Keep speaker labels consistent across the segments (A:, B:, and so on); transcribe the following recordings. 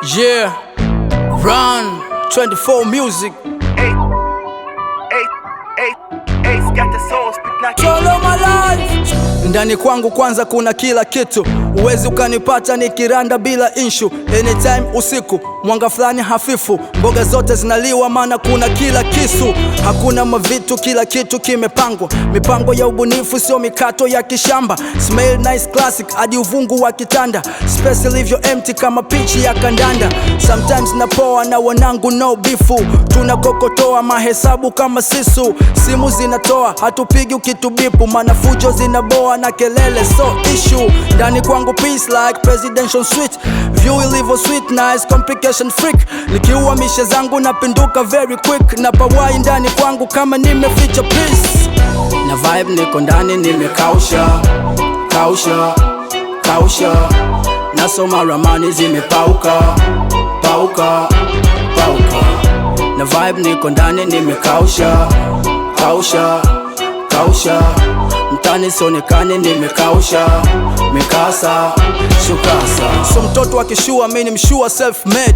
A: Yeah, run 24 music. Solo my life. Ndani kwangu kwanza kuna kila kitu, uwezi ukanipata nikiranda bila inshu. Anytime usiku, mwanga fulani hafifu, mboga zote zinaliwa maana kuna kila kisu. Hakuna mavitu, kila kitu kimepangwa, mipango ya ubunifu sio mikato ya kishamba. Smell nice classic, hadi uvungu wa kitanda, space ilivyo empty kama pichi ya kandanda. Sometimes napoa na wanangu no bifu, tunakokotoa mahesabu kama sisu. Simu zinatoa, hatupigi ukitubipu, maana fujo zinaboa na kelele so issue. Ndani kwangu peace like presidential suite, view ilivyo sweet nice complication freak. Nikiua mishe zangu napinduka very quick, na pawai ndani kwangu kama nimeficha peace. Na vibe niko ndani nimekausha, kausha, kausha. Nasoma ramani zimepauka, pauka, pauka. Na vibe niko ndani nimekausha, kausha, kausha. Mtani sionekane nimekausha, mikasa, shukasa. So mtoto akishua mimi mshua self-made,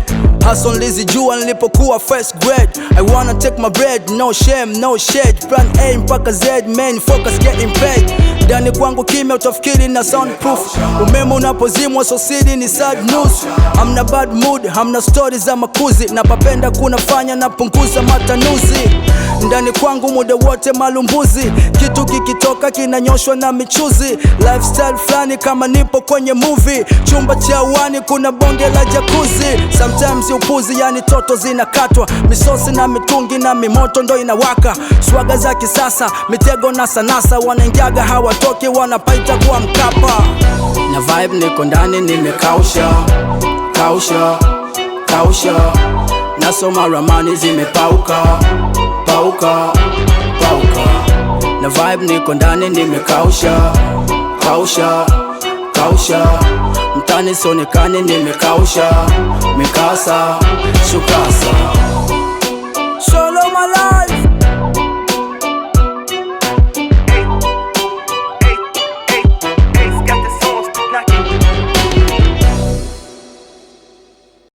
A: hustle nilizijua nilipokuwa first grade. I wanna take my bread, no shame, no shade. Plan A mpaka Z, main focus getting paid. Ndani kwangu kimya utafikiri na soundproof, umeme unapozimwa so siri ni sad news. Hamna bad mood, hamna stories za makuzi, napapenda kunafanya napunguza matanuzi. Ndani kwangu muda wote malumbuzi, kitu kikitoka kinanyoshwa na michuzi. Lifestyle flani kama nipo kwenye movie, chumba cha uani kuna bonge la jacuzzi. Sometimes upuzi yani toto zinakatwa, misosi na mitungi na mimoto ndo inawaka. Swaga za kisasa, mitego na sanasa, wanaingiaga hawatoki wanapaita kuwa Mkapa. Na vibe niko ndani nimekausha, kausha, kausha. Nasoma ramani zimepauka, pauka, pauka. Na vibe niko ndani nimekausha, kausha, kausha. Mtani sionekane nimekausha, mikasa, shukasa.